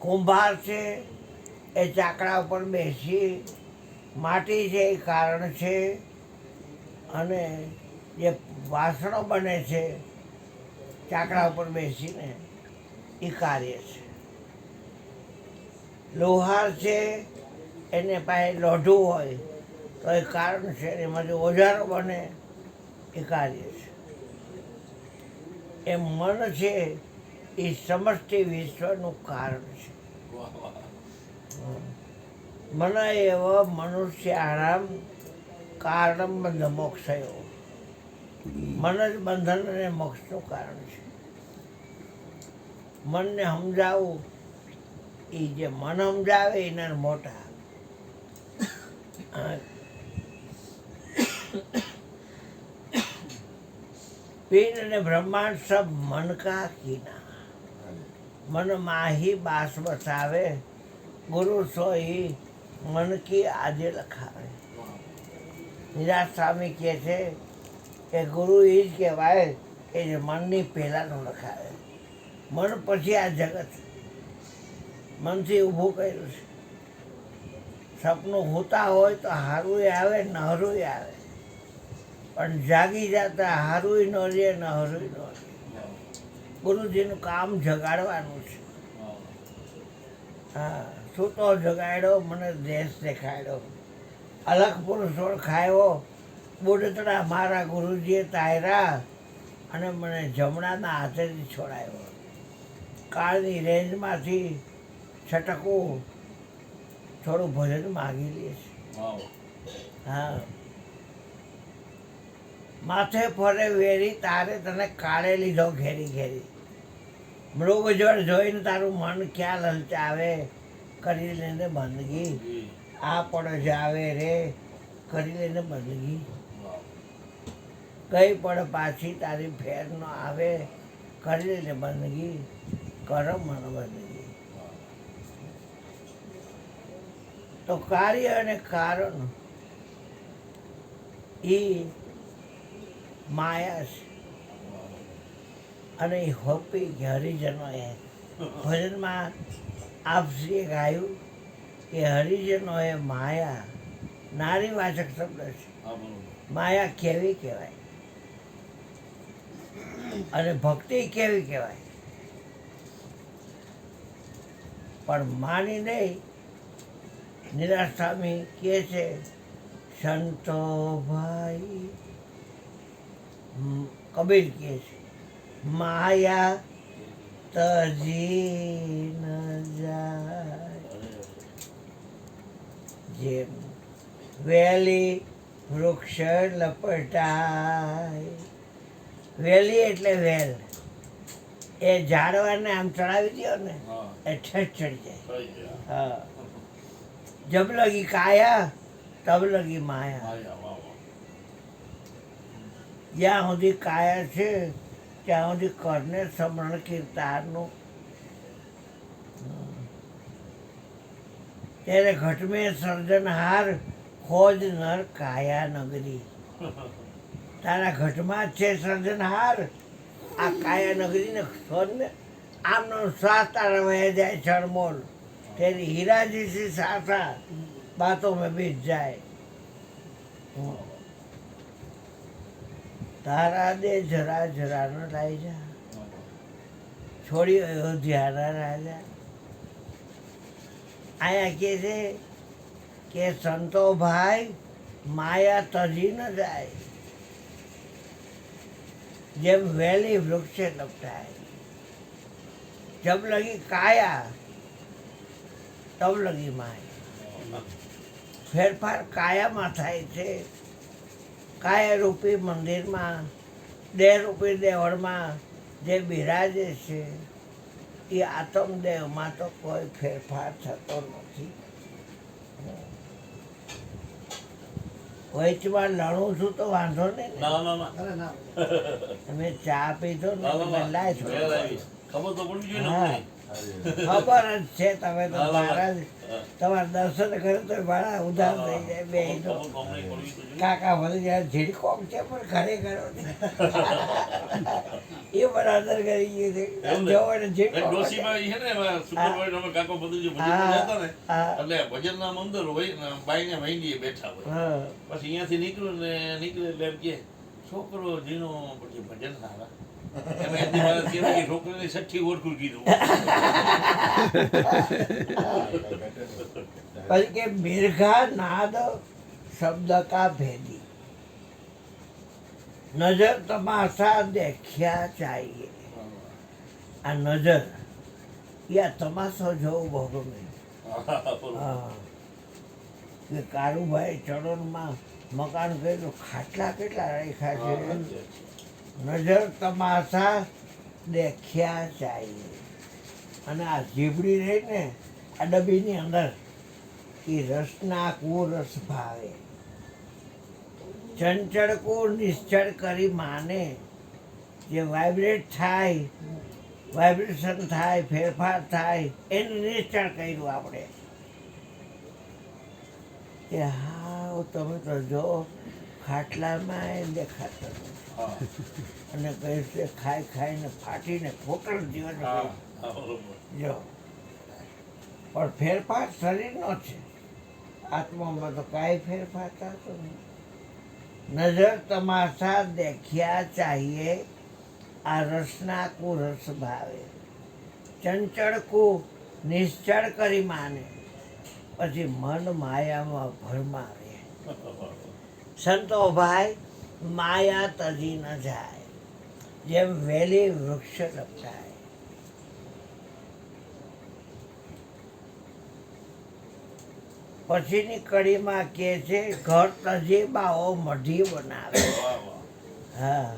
કુંભાર છે એ ચાકડા ઉપર બેસી માટી છે એ કારણ છે, અને જે વાસણો બને છે ચાકડા ઉપર બેસીને એ કાર્ય છે. લોહાર છે એને પાસે લોઢું હોય તો એ કારણ છે, એમાંથી ઓજારો બને એ કાર્ય છે. એ મન છે એ સમષ્ટિ વિશ્વનું કારણ છે. મન એવ મનુષ્યાણામ કારણમ બંધ મોક્ષયો. મન જ બંધન અને મોક્ષનું કારણ છે. મનને સમજાવવું એ જે મન સમજાવે એના મોટા. પિંડ અને બ્રહ્માંડ સબ મન કા કીના. મન માહી બાસ બસાવે, ગુરુ સોઈ મન કી આજે લખાવે. નિરાશ સ્વામી કહે છે કે ગુરુ એ જ કહેવાય કે જે મનની પહેલાંનું લખાવે. મન પછી આ જગત મનથી ઊભું કર્યું છે. સપનું હોતા હોય તો હારુંય આવે નહરુંય આવે, પણ જાગી જતા હારુંય ન રહે નહરુંય ન રહે. ગુરુજીનું કામ જગાડવાનું છે. હા, સૂતો જગાડ્યો મને દેશ દેખાડ્યો, અલગ પુરુષ ઓળખાયો, બુડતડા મારા ગુરુજીએ તાયરા અને મને જમણાના હાથેથી છોડાયો. કાળની રેન્જમાંથી છટકવું, થોડું ભજન માગી લે છે. હા, માથે ફરે વેરી તારે તને કાળે લીધો ઘેરી ઘેરી. મૃગ જળ જોઈને તારું મન ક્યાં લલચાવે, કરી લઈને બંદગી. આ પડ જાવે રે કરી લઈને બંદગી. કઈ પડ પાછી તારી ફેર ન આવે, કરી લઈને બંદગી. કર મન બંદગી. તો કાર્ય અને કારણ એ માયા છે. અને એ હોપી કે હરિજનોએ ભજનમાં આપશ્રીએ ગાયું કે હરિજનોએ માયા નારીવાચક શબ્દ છે. માયા કેવી કહેવાય અને ભક્તિ કેવી કહેવાય, પણ માની નહીં. નિરાશ સ્વામી કહે છે સંતો ભાઈ, કબીર કહે છે માયા તજી ન જાય. જેમ વેલી વૃક્ષ લપટાય. વેલી એટલે વેલ, એ ઝાડવાને આમ ચડાવી દો ને એ ઠેઠ ચડી જાય. હા, જબ લગી કાયા તબ લગી માયા. જ્યાં સુધી કાયા છે ત્યાં સુધી કરને સ્મરણ કીર્તારનું. ત્યારે ઘટમે સર્જનહાર ખોજ નર કાયા નગરી. તારા ઘટમાં જ છે સર્જનહાર, આ કાયા નગરીને શોધ ને. આમનો શ્વાસ તારા વહે જાય છળમોલ, તેરી હીરા જैसी सासा बातों में बीत जाए. તારા દે જરા જરા ન લાઈ જા, છોડી અયોધ્યાના રાજા. અહીંયા કહે છે કે સંતો ભાઈ માયા તજી ન જાય. જેમ વેલી વૃક્ષે લપટાય. જબ લગી કાયા તબ લગી માયા. ફેરફાર કાયામાં થાય છે. કાયારૂપી મંદિરમાં, દેહરૂપી દેવળમાં જે બિરાજે છે એ આત્મદેવમાં તો કોઈ ફેરફાર થતો નથી. વચમાં લણું છું તો વાંધો નહીં. તમે ચા પીધો ને લાય છો. ખબર તો પડવી જોઈએ ને હા. અમને. ખબર જ છે તમે તો હા, મહારાજ તમારા દર્શન કરે તો મારા ઉધાર થઈ જાય બે ખબર તો અમને પડવી તો જોઈએ. કાકા ભલે જ્યારે ઝીડકોમ છે પણ ખરેખર એ પણ અંદર કરી ગયું છે એવું ને? જવો ને એક ઝીડકો ડોશીમાં ઈ છે ને એમાં સુપરવાઇઝર અમે કાકો બધું જે ભજનમાં હા. જતા ને હા. એટલે ભજનના અંદર હોય ને બાઈને વહીડીએ બેઠા હોય હા પછી અહીંયાથી નીકળે એટલે એમ કે છોકરો જીનો પછી ભજન સારા એમાં એથી મારા કહેવાય કે છોકરાની છઠ્ઠી ઓળખું કીધું પછી કે મિર્ઘા નાદ શબ્દ કા ભેદી નજર તમાશા દેખ્યા चाहिए આ નજર યા તમાશો જોવું બહુ ગમે હા કે કારુભાઈ ચડોનમાં મકાન કર્યું ખાટલા કેટલા રાખ્યા છે નજર તમાશા દેખ્યા चाहिए અને આ જીબડી રહી ને આ ડબ્બીની અંદર એ રસના કુરસ ભાવે ચંચળ કો નિશ્ચળ કરી માને જે વાઇબ્રેટ થાય વાઇબ્રેશન થાય ફેરફાર થાય એને નિશ્ચળ કર્યું આપણે કે હા તમે તો જો ખાટલામાં એ દેખાતો નથી. અને કહીશે ખાઈ ખાઈને ફાટીને ફોટલ જીવન જો પણ ફેરફાર શરીરનો છે આત્મામાં તો કાંઈ ફેરફાર થતો નહીં નજર તમાશા દેખ્યા चाहिए આ રસના કો રસ ભાવે ચંચળ કો નિશ્ચળ કરી માને પછી મન માયામાં ભરમાવે સંતો ભાઈ માયા તજી ન જાય જેમ વેલી વૃક્ષ લપટાય પછીની કડીમાં કે છે ઘર તજી બાઓ મઢી બનાવે હા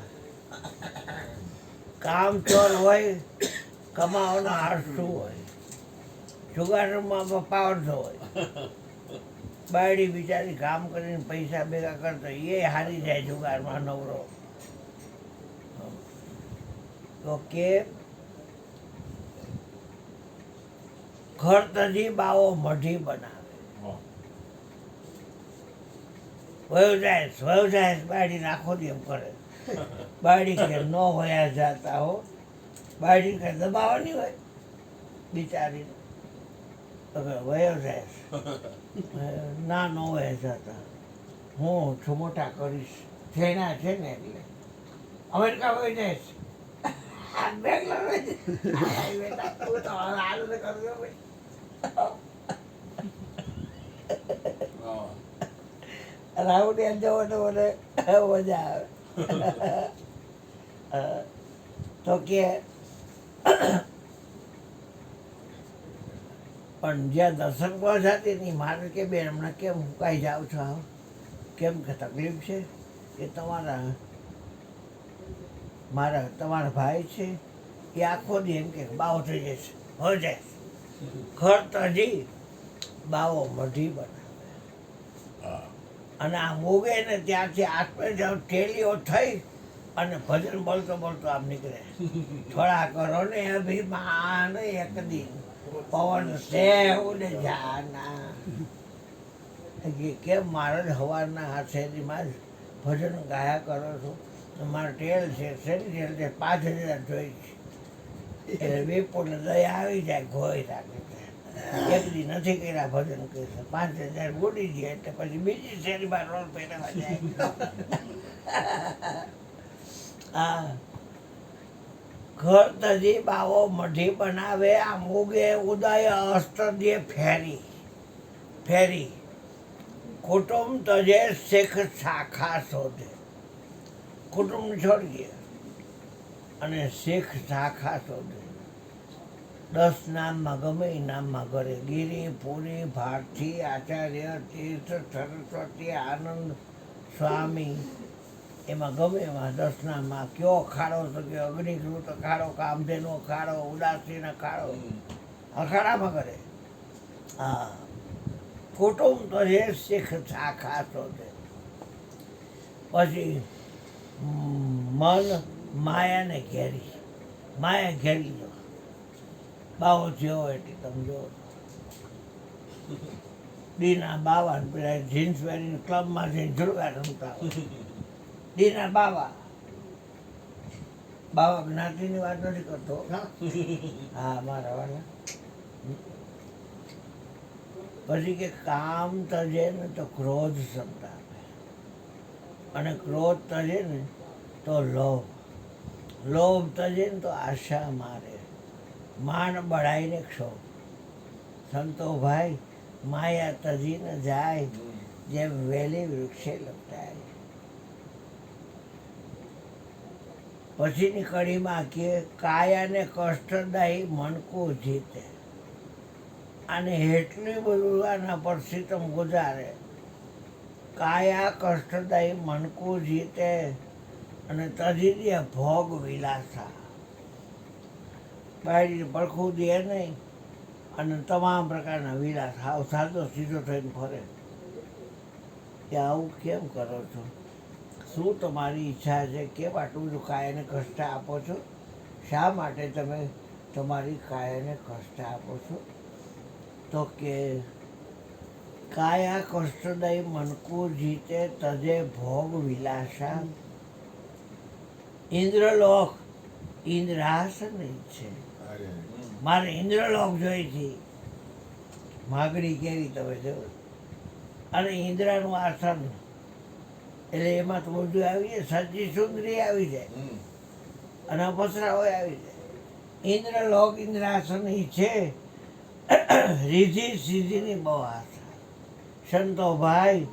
કામ ચોર હોય કમાવાનો આળસુ હોય જુગારમાં પાવરસો હોય બાયડી બિચારી કામ કરીને પૈસા ભેગા કરતો એ હારી જાય જુગારમાં નવરો તો કે ઘર તજી બાઓ મઢી બનાવે વયો જાય બાયડી નાખો દે એમ કરે બાયડી કે ન વયા જાતા હો બાયડી કે દબાવવાની હોય બિચારીને તો કે વયો જાય ના ન વયા જતા હું છું મોટા કરીશ થેના છે ને એટલે અમેરિકા વહી જાય બેંગ્લોર બેટા તું તો હાલ કરજો ભાઈ રાહુલ જવાનો મને મજા આવે તો કે પણ જ્યાં દર્શન પહોંચાતી નહીં મારે કે બેન હમણાં કેમ મુકાઈ જાઓ છો આવો કેમ કે તકલીફ છે કે તમારા ભાઈ છે એ આખો દી એમ કે બાવો થઈ જશે હો જાય ઘર તજી બાવો મઢી બનાવે અને આ મોગે ને ત્યાંથી આત્મે ઠેલીઓ થઈ અને ભજન બોલતો બોલતો આમ નીકળે થોડા કરો ને અભિમાન એક દિન પવન સે ઉડે જાના કેમ મારે જ સવારના આ શેરીમાં જ ભજન ગાયા કરો છો મારો ટેલ છે શેરી ટેલ છે 5000 જોઈ છે એટલે વિપુલને દયા આવી જાય ગોઈ રાખે એક દી નથી કર્યા ભજન કહેશે 5000 બુડી જાય એટલે પછી બીજી શેરીમાં રોલ પહેરવા જાય હા ઘર તજી બાવો મઢી બનાવે આ મોગે ઉદય અસ્ત દે ફેરી કુટુંબ તજે શેખ શાખા શોધે કુટુંબ છોડીએ અને શેખ શાખા શોધે 10 નામમાં ગમે એ નામમાં કરે ગિરી પુરી ભારતી આચાર્ય તીર્થ સરસ્વતી આનંદ સ્વામી એમાં ગમે એમાં 10 નામમાં કયો ખાડો તો કે અગ્નિકૃત ખાડો કામધેનો ખાડો ઉદાસીનો ખાડો અખાડામાં કરે હા કુટુંબ તો છે શીખ શાખા શોધે પછી મન માયાને ઘેરી લો બાવો થયો હોય એટલે તમે જો દીના બાવા ને પેલા જીન્સ પહેરીને ક્લબમાં જઈને ઝુલવા રમતા હોય. દીના બાવા બાવા જ્ઞાતિની વાત નથી કરતો. હા મારા વાળા. પછી કે કામ તજે ને તો ક્રોધ સંતાપે, અને ક્રોધ તજે ને તો લોભ, લોભ તજે ને તો આશા મારે, માન બળાઈને ક્ષોભ. સંતો ભાઈ માયા તજી ન જાય, જેમ વેલી વૃક્ષે લપટાય. પછીની કડીમાં કે કાયાને કષ્ટદાયી મનકું જીતે, અને એટલું બધું આના પરથી તમે ગુજારે. કાયા કષ્ટદાયી મનકું જીતે, અને તજી દે ભોગ વિલાસા. બાયડી પડખું દે નહીં, અને તમામ પ્રકારના વિલાસ હાવ સાદો સીધો થઈને ફરે. કે આવું કેમ કરો છો? શું તમારી ઈચ્છા છે? કેમ આટલું બધું કાયાને કષ્ટ આપો છો? શા માટે તમે તમારી કાયાને કષ્ટ આપો છો? તો કે કાયા કષ્ટદાયી મનકું જીતે, તજે ભોગ વિલાસા. ઇન્દ્રલોક ઇન્દ્રાસન છે, મારે ઇન્દ્રલોક જોઈ છે. માગણી કેવી તમે જો. અને ઇન્દ્રનું આસન એટલે એમાં તો બધું આવી જાય, સજી સુંદરી આવી જાય, અને અપસરાઓ આવી જાય. ઇન્દ્રલોક ઇન્દ્રાસન છે, રીધિ સીધીની બહુ આશા. સંતો ભાઈ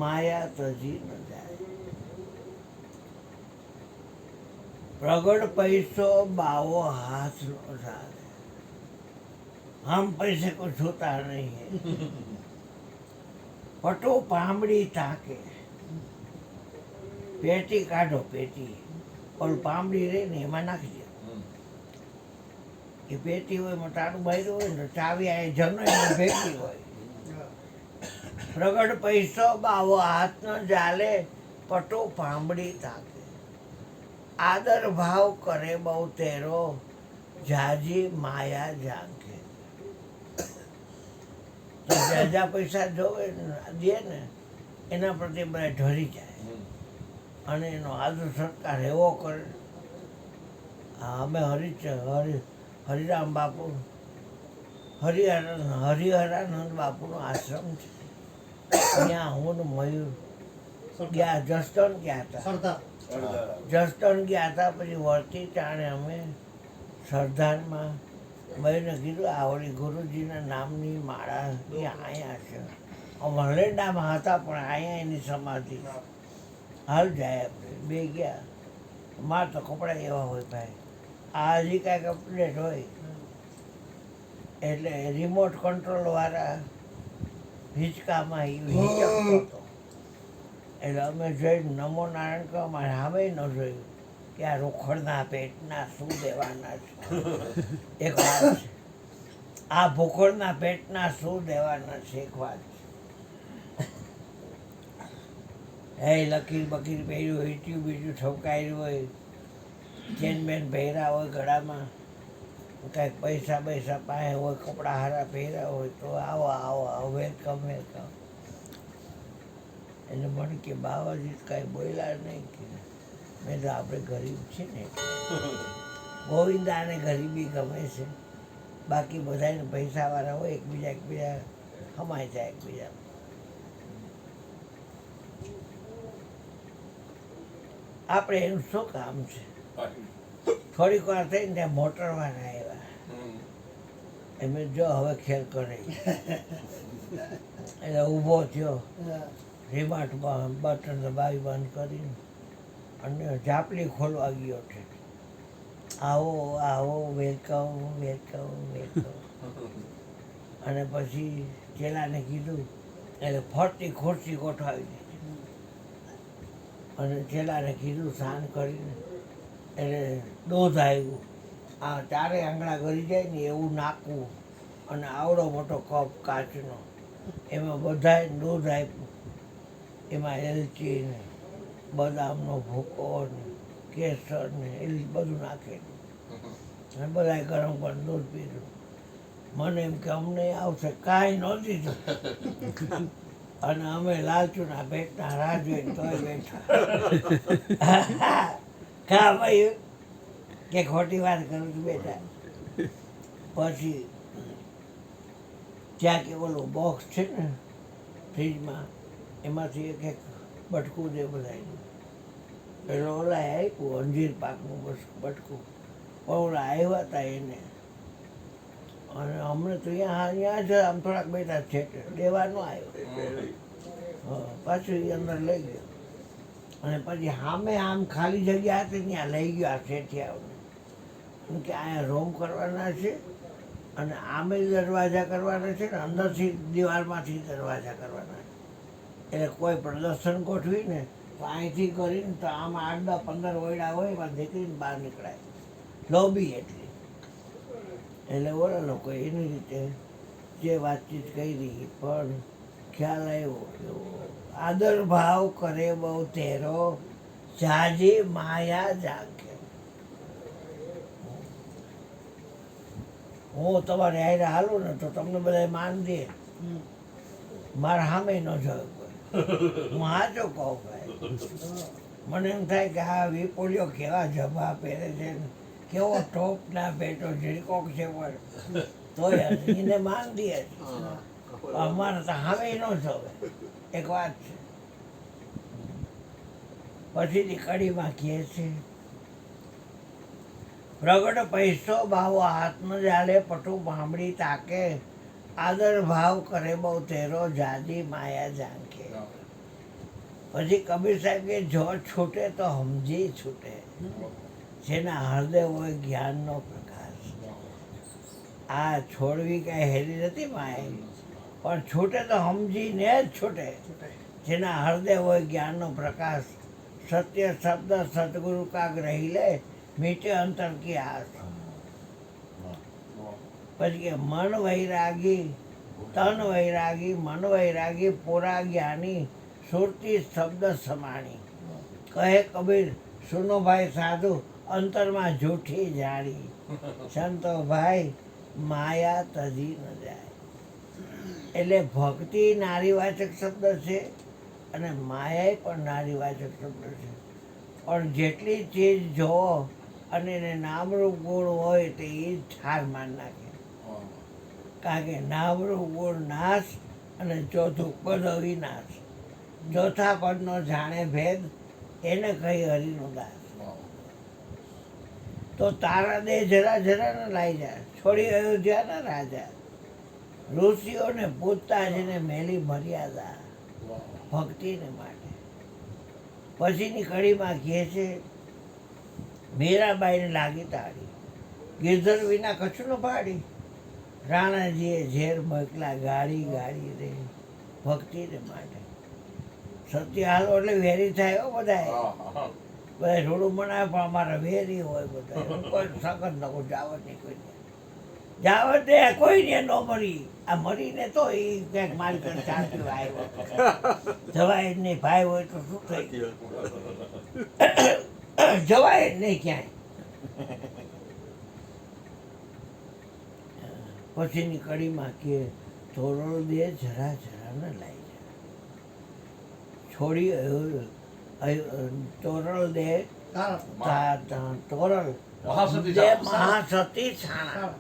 માયા તજી ન જાય. પ્રગટ પૈસો બાવો હાથ નો સારે, હમ પૈસે કો છૂતા નહીં હે. પટો પામડી તાકે, પેટી કાઢો પેટી, ઓલું પામડી રહી ને એમાં નાખી દે. એ પેટી હોય એમાં ટાણું બાર્યું હોય ને ચાવી આ જનો એમાં ભેગી હોય. પ્રગટ પૈસો બાવો હાથ ન ચાલે, પટો પામડી તાકે. આદર ભાવ કરે બહુ તેરો, જાજી માયા જાંકે. તો જાજા પૈસા જોવે દે ને એના પ્રત્યે બધા ઢરી જાય, અને એનો આદર સત્કાર એવો કરે. અમે હરિરામ બાપુ હરિહરાનંદ બાપુનો આશ્રમ છે, ત્યાં હું ને મયુર ગયા, જસદણ ગયા હતા. જસદણ ગયા હતા, પછી વળતી ટાણે અમે સરદારમાં મયુરને કીધું આ ઓલી ગુરુજીના નામની માળા એ અહીંયા છે. વરલેડામાં હતા પણ અહીંયા એની સમાધિ. હાલ જાય આપણે બે ગયા. માર તો કપડાં એવા હોય ભાઈ, આ હજી કાંઈક અપડેટ હોય એટલે રિમોટ કંટ્રોલ વાળા હિંચકામાં હિંચકતો હતો. એટલે અમે જોઈને નમો નારાયણ કહો, અમારે સામે ન જોયું કે આ રોખડના પેટના શું દેવાના છે. એક વાત છે, આ ભૂખોડના પેટના શું દેવાના છે. એક વાત છે, હે લકીર બકીર પહેર્યું હોય, ટ્યુબ બીજું ઠપકાયું હોય, ચેન બેન પહેર્યા હોય ગળામાં, કાંઈક પૈસા પૈસા પાસે હોય, કપડાં હારા પહેર્યા હોય, તો આવો આવો આવો, વેલકમ વેલકમ. એટલે મને કે બાવાજી કાંઈ બોલ્યા નહીં. કે મેં તો આપણે ગરીબ છે ને, ગોવિંદાને ગરીબી ગમે છે, બાકી બધાને પૈસાવાળા હોય, એકબીજા હમાય જાય એકબીજા. આપણે એનું શું કામ છે? થોડીક વાર થઈને ત્યાં મોટરવાળા આવ્યા, એમ જો હવે ખેલ કરે. એટલે ઊભો થયો, રિમાટમાં બટન દબાવી બંધ કરીને, અને ઝાપલી ખોલવા ગયો છે. આવો આવો, વેલકમ વેલકમ વેલકમ. અને પછી ચેલાને કીધું એટલે ફરતી ખુરશી ગોઠવાવી દીધી, અને ચેલાને કીધું સ્નાન કરીને. એટલે દૂધ આવ્યું, આ ચારે આંગળા ગળી જાય ને એવું નાખવું, અને આવડો મોટો કપ કાચનો, એમાં બધાએ દૂધ આપ્યું. એમાં એલચી ને બદામનો ભૂકો ને કેસર ને એ બધું નાખેલું. અને બધાએ ગરમ ગરમ દૂધ પીધું. મને એમ કે અમને આવશે, કાંઈ ન દીધું. અને અમે લાલચુના ભેટના રાહ જોઈને તોય બેઠા. કા ભાઈ કે ખોટી વાત કરું છું બેટા. પછી ત્યાં કે ઓલું બોક્સ છે ને ફ્રીજમાં, એમાંથી એક બટકું દે બધાને. એટલે ઓલા આપ્યું અંજીર પાકનું બસ બટકું. પણ ઓલા આવ્યા હતા એને, અને અમને તો અહીંયા જ આમ થોડાક બેઠા છે, દેવાનો આવ્યો. પાછું એ અંદર લઈ ગયો. અને પછી સામે આમ ખાલી જગ્યા હતી ત્યાં લઈ ગયો આ શેઠિયાઓને. કેમ કે અહીંયા રોમ કરવાના છે, અને આમે દરવાજા કરવાના છે ને અંદરથી દિવાલમાંથી દરવાજા કરવાના છે. એટલે કોઈ પ્રદર્શન ગોઠવી ને તો અહીંથી કરીને તો આમ 8, 10, 15 ઓયડા હોય એમાં નીકળીને બહાર નીકળાય. લોબી એટલી. એટલે ઓલા લોકો એની રીતે જે વાતચીત કરી, પણ ખ્યાલ આવ્યો કે આદર ભાવ કરે બહુ તેરો, જાજી માયા જાગે. હું તમારે હારે હાલું ને તો તમને બધા માન દે, મારા સામે ન જોયું કોઈ. હું હાચો કહું ભાઈ. મને એમ થાય કે આ વિપોલિયો કેવા જભા પહેરે છે ને, કેવો ટોપના ભેટો ઝીણકોક છે, પણ તોય એને માન દે. અમારે તો સામે ન જોવે. એક વાત છે. પછીની કડીમાં કહે છે, પ્રગટ પૈસો ભાવો હાથ ન જાલે, પટુ ભાંભળી તાકે, આદર ભાવ કરે બહુ તેરો, જાદી માયા ઝાંકે. પછી કબીર સાહેબ કે જો છૂટે તો સમજી છૂટે, જેના હૃદય હોય જ્ઞાનનો પ્રકાશ. આ છોડવી કાંઈ હેરી નથી માયા, પણ છૂટે તો સમજીને જ છૂટે, જેના હૃદય હોય જ્ઞાનનો પ્રકાશ. સત્ય શબ્દ સદગુરુ કા ગ્રહી લે, મીટે અંતર કી આસ. પછી કે મન વૈરાગી, તન વૈરાગી, મન વૈરાગી, પૂરા જ્ઞાની, સુરતી શબ્દ સમાણી. કહે કબીર સુનો ભાઈ સાધુ, અંતરમાં જૂઠી જાણી. સંતો ભાઈ માયા તજી ન જાય. એટલે ભક્તિ નારીવાચક શબ્દ છે, અને માયા પણ નારીવાચક શબ્દ છે. પણ જેટલી ચીજ જોવો અને એને નામરૂપ ગુણ હોય તો એ જ ઠાર માન નાખે. કારણ કે નામરૂપ ગુણ નાશ અને ચોથું પદ વિનાશ. ચોથા પદનો જાણે ભેદ, એને કહી હરિનો દાસ. તો તારા દે જરા જરા ને લાઈ જાય, છોડી અયોધ્યાના રાજા. ઋષિઓને પૂછતા જેને મેલી મર્યાદા, ભક્તિને માટે. પછીની કડીમાં કહે છે, મીરાબાઈને લાગી તાળી, ગિરધર વિના કચ્છ ન પાડી. રાણાજીએ ઝેર મોકલા ગાડી ગાડી રે, ભક્તિને માટે. સત્ય હાલો એટલે વેરી થાય હો બધાએ. બધા થોડું મનાવે પણ અમારા વેરી હોય બધા. કોઈ સગત ન કોઈ જાવત નહીં, કોઈ જાવત દે કોઈ ને ન મરી. આ મરીને તો એ ક્યાંક મારી તરફ ચાલતું આવ્યો જવાય જ નહીં. ભાઈ હોય તો શું થઈ ગયું, જવાય જ નહીં ક્યાંય. પછીની કડીમાં કે તોરલ દે જરા જરા ને લાઈ જાય, છોડી તોરલ દે તોરલ દે મહાસતી છાણા,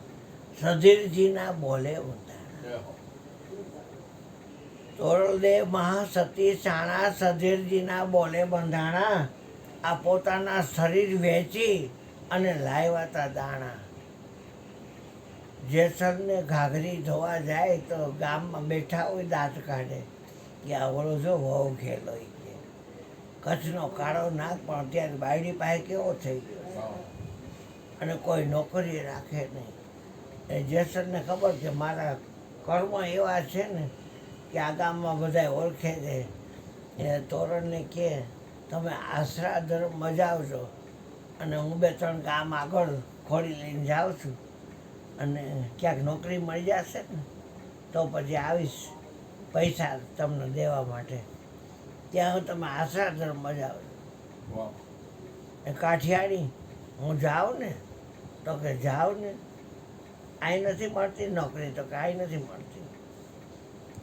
સધીરજીના બોલે ઉતાણા. તોરલ દે મહાસતી છાણા, સધીરજીના બોલે બંધાણા. આ પોતાના શરીર વેચી અને લાવ્યા તા દાણા. જેસલને ઘાઘરી ધોવા જાય તો ગામમાં બેઠા હોય દાંત કાઢે કે આવડો જો વહુ ખેલો કે કચ્છનો કાળો નાક, પણ અત્યારે બાયડી પાસે કેવો થઈ ગયો, અને કોઈ નોકરી રાખે નહીં. એ જેસલને ખબર કે મારા કર્મ એવા છે ને કે આ ગામમાં બધા ઓળખે છે. એ તોરણને કહે તમે આશરા ધર્મ મજાવજો, અને હું 2-3 ગામ આગળ ખોડી લઈને જાઉં છું, અને ક્યાંક નોકરી મળી જશે ને તો પછી આવીશ પૈસા તમને દેવા માટે. ત્યાં તમે આશરા ધર્મ મજાવજો. એ કાઠિયાણી હું જાઉં ને તો કે જાઓ ને, અહીં નથી મળતી નોકરી, તો કે અહીં નથી મળતી.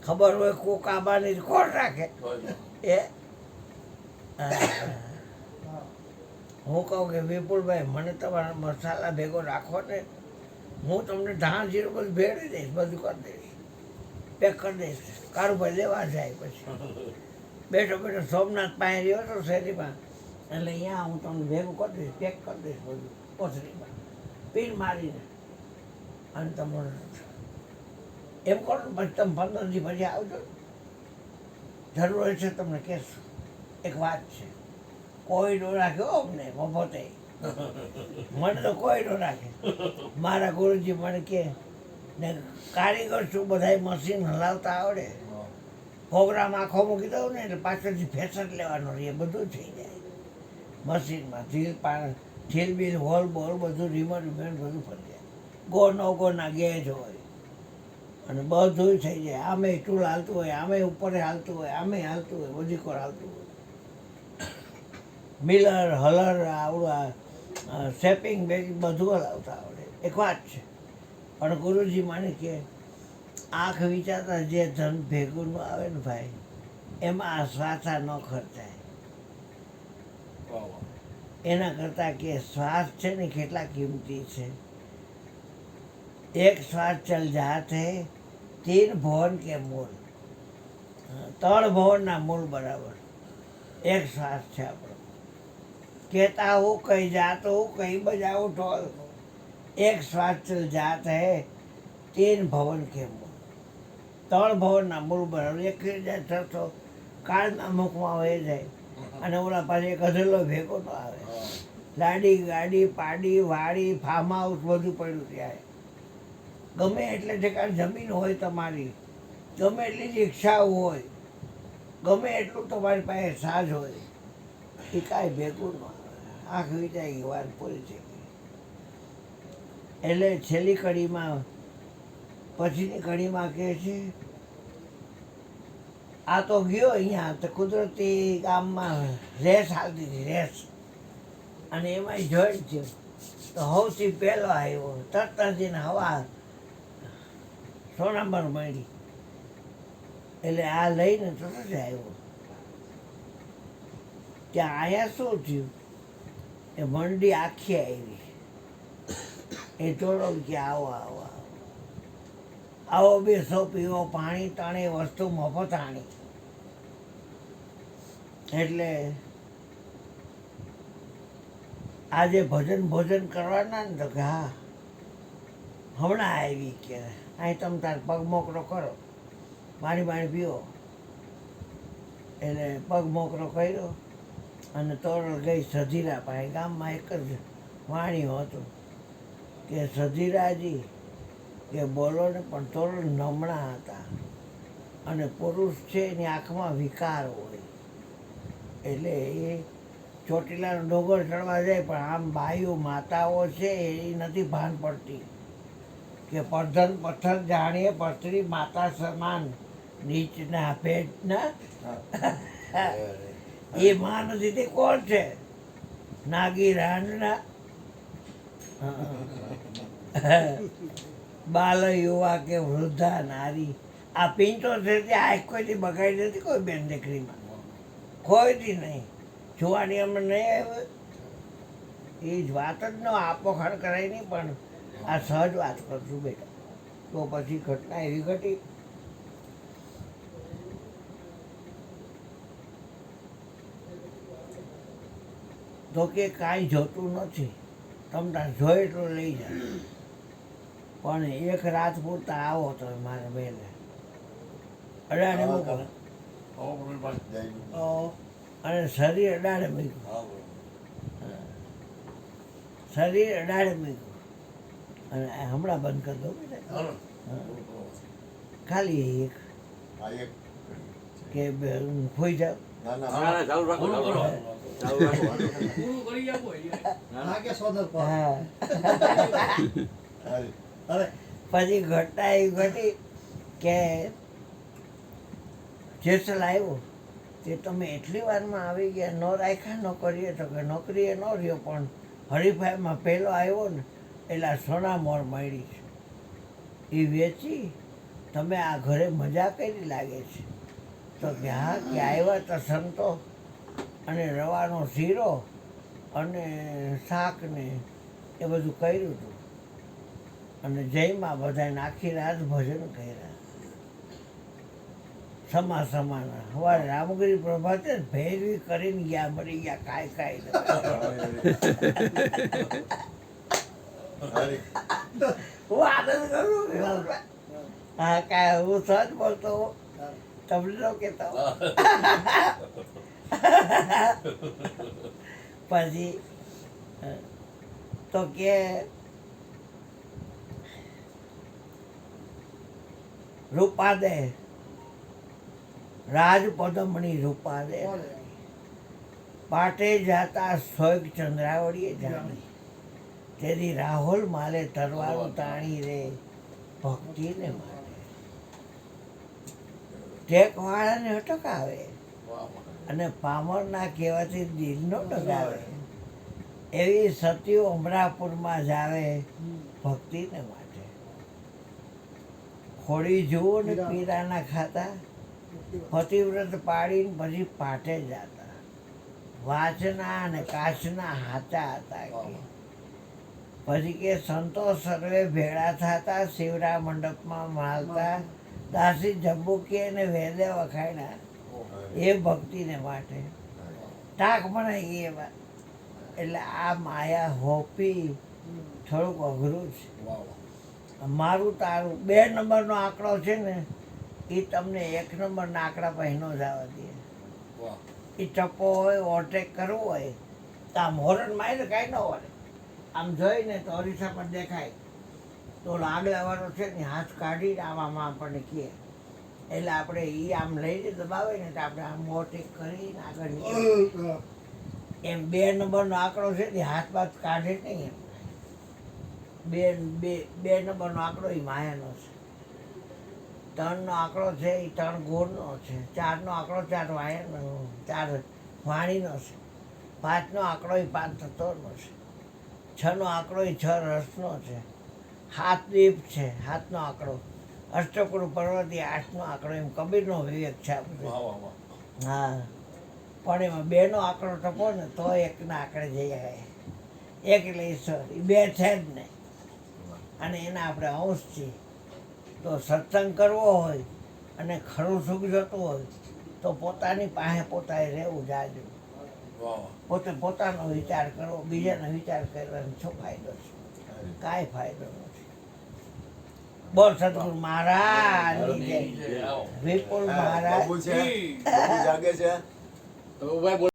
ખબર હોય કોક આબાની કોણ રાખે એ હું કહું કે વિપુલભાઈ મને તમારા મસાલા ભેગો રાખો ને, હું તમને ધાણ જીરું બધું ભેળવી દઈશ, બધું કરી દઈશ, પેક કરી દઈશ. કારુભાઈ લેવા જાય પછી બેઠો બેઠો સોમનાથ પાસે રહ્યો હતો શેરીમાં, એટલે અહીંયા હું તમને ભેગું કરી દઈશ, પેક કરી દઈશ બધું કોથળીમાં પીન મારીને. અને તમને એમ કરો ને પછી તમે 15 દી પછી આવજો, જરૂર હોય છે તમને કહેશું. એક વાત છે, કોઈ નો રાખ્યો અમને મફતે, મને તો કોઈ નો રાખે. મારા ગુરુજી મને કહે ને કારીગર છું, બધા મશીન હલાવતા આવડે, પ્રોગ્રામ આખો મૂકી દઉં ને એટલે પાછળથી ફેશન લેવાનો રહીએ, બધું થઈ જાય મશીનમાં. ઢીલ બિલ હોલ બોલ બધું રિમોટ રિમોટ બધું ફરી જાય, ગો નો ગોના ગેજ હોય અને બધું થઈ જાય. આમે ટૂલ હાલતું હોય, આમે ઉપર હાલતું હોય, આમે હાલતું હોય, બધી કોર હાલતું હોય. મિલર હલર આવડું શેપિંગ બેપિંગ બધું હલાવતા આવડે. એક વાત છે, પણ ગુરુજી મને કે આંખ વિચારતા જે ધન ભેગું ન આવે ને ભાઈ, એમાં શ્વાસા ન ખર્ચાય. એના કરતાં કે શ્વાસ છે ને કેટલા કિંમતી છે. એક શ્વાસ ચલ જાતે 3 ભુવન કે મૂળ, 3 ભુવનના મૂળ બરાબર એક શ્વાસ છે આપણો. કહેતા હું કઈ જાતો હું કઈ બજાવું ઢોલ, એક શ્વાસ ચલ જાત હૈ 3 ભવન કે મૂળ. 3 ભવનના મૂળ બરાબર એક જાય થતો કાળના મુખમાં વહી જાય, અને ઓલા પાછી એક અધેલો ભેગો તો આવે. લાડી ગાડી પાડી વાડી ફાર્મ હાઉસ બધું પડ્યું ત્યાં. ગમે એટલે ઠેકાણ જમીન હોય તમારી, ગમે એટલી રિક્ષાઓ હોય, ગમે એટલું તમારી પાસે સાજ હોય, એ કાંઈ ભેગું ન આવે. આંખ વિચારી ગઈ, વાત પૂરી થઈ ગઈ. એટલે છેલ્લી કડીમાં પછીની કડીમાં કહે છે આ તો ગયો અહીંયા તો કુદરતી ગામમાં રેસ હાલતી હતી રેસ, અને એમાંય જોઈન્ટ થયો તો સૌથી પહેલો આવ્યો, તરત જ એને હવા સોનામર મળી, એટલે આ લઈને તરત જ આવ્યો. ત્યાં અહીંયા શું થયું, એ મંડી આખી આવી, એ જોડો કે આવો આવો આવો આવો, બેસો પીવો, પાણી તાણી વસ્તુ મફત આણી. એટલે આજે ભજન ભોજન કરવાના ને, તો કે હા હમણાં આવી કે અહીં તમે તાર પગ મોકરો કરો, પાણી પીવો. એટલે પગ મોકરો કર્યો અને તોરલ ગઈ સધીરા પાસે. ગામમાં એક જ વાણીઓ હતું કે સધીરાજી કે બોલો ને, પણ તોરલ નમણા હતા, અને પુરુષ છે એની આંખમાં વિકાર હોય, એટલે એ ચોટીલાનો ડોંગર ચડવા જાય, પણ આમ બાયુ માતાઓ છે એ નથી ભાન પડતી કે પડધન પથ્થર જાણીએ પથરી માતા સમાન નીચના પેટના. એ માં નથી તે કોણ છે? નાગી રાંડના બાલ યુવા કે વૃદ્ધા નારી. આ પિંચો છે તે આંખ કોઈથી બગાડી નથી કોઈ બેન દીકરીમાં, કોઈથી નહીં. જોવાની અમને નહીં આવ્યો એ જ વાત જ ન આપો ખડ કરાય નહીં, પણ આ સહજ વાત કરશું બેટા. તો પછી ઘટના એવી ઘટી. તો કે કાંઈ જોતું નથી, તમે તાર જોઈ એટલું લઈ જાય, પણ એક રાત પૂરતા આવો તો મારે બેને અડાડે મૂકો, અને શરીર અડાડે મૂક્યું, શરીર અડાડે મૂક્યું. અને હમણાં બંધ કરી દો ખાલી એક કે ખોઈ જાવ. પછી ઘટના એવી ઘટી કે જેસલ આવ્યો તે તમે એટલી વારમાં આવી ગયા, ન રાખ્યા નોકરીએ, તો કે નોકરીએ ન રહ્યો, પણ હરીફાઈમાં પહેલો આવ્યો ને એટલે સોના મોર મળી છે એ વેચી તમે આ ઘરે મજા કરી લાગે છે તો કે હા કે આવ્યા તો સંતો અને રવાનો શીરો અને શાક ને એ બધું કર્યું હતું અને જયમાં બધાને આખી રાત ભજન કર્યા સમાના હવારે રામગીરી પ્રભાતે ભેરવી કરીને ગયા મરી ગયા કાંઈ હું આનંદ કરું હા કાંઈ હું સજ બોલતો હોઉં. તમને ન કહેતો પછી તો કે રૂપા દે રાજપદમણી રૂપા દે પાટે જાતા સોગ ચંદ્રાવળીએ જાણી તેરી રાહુલ માલે તરવારું તાણી રે ભક્તિને માટે ટેકવાળાને અટકાવે અને પામરના કહેવાથી દિલનો ડગાવે એવી સતીઓ અમરાપુરમાં જાવે ભક્તિને માટે ખોડી જુઓ ને પીરાના ખાતા પતિવ્રત પાડીને પછી પાટે જતા વાંચના અને કાચના હાથા હતા કે પછી કે સંતો સર્વે ભેળા થતા શિવરા મંડપમાં માલતા દાસી જંબુકી અને વેદે વખાણ્યા એ ભક્તિને માટે ટાક બનાવી એવા એટલે આ માયા હોપી થોડુંક અઘરું છે મારું તારું 2 નંબરનો આંકડો છે ને એ તમને 1 નંબરના આંકડા પહેનો જવા દે એ ટપ્પો હોય ઓવરટેક કરવો હોય તો આમ હોરન મારીને કાંઈ ન હોય આમ જોઈને તો અરીસા પર દેખાય તો આગલા વાળો છે ને હાથ કાઢીને આમાં આપણને કહે એટલે આપણે એ આમ લઈને દબાવે ને તો આપણે આમ ઓવરટેક કરીને આગળ નીકળીએ. એમ 2 નંબરનો આંકડો છે ને હાથ બાથ કાઢે નહીં એમ બે નંબરનો આંકડો એ માયાનો છે. 3નો આંકડો છે એ 3 ગુણનો છે. 4નો આંકડો 4 વાયરનો 4 વાણીનો છે. 5નો આંકડો એ 5 તત્વનો છે. 6નો આંકડો એ 6 રસનો છે. 7 દીપ છે 7નો આંકડો. અષ્ટકુળ પર્વતી 8નો આંકડો એમ કબીરનો વિવેક છે આ બધું. હા પણ એમાં 2નો આંકડો ટપો ને તો 1ના આંકડે જઈ આવે. 1 એટલે ઈશ્વર એ 2 છે જ ને અને એના આપણે અંશ છીએ. તો સત્સંગ કરવો હોય અને ખરું સુખ જતું હોય તો પોતાની પાસે પોતાએ રહેવું જાજુ. પોતે પોતાનો વિચાર કરવો બીજાનો વિચાર કરવાનો શું ફાયદો છે? કાંઈ ફાયદો નથી. બોલ સદગુરુ મહારાજની જય. વિપુલ મહારાજ જાગે છે.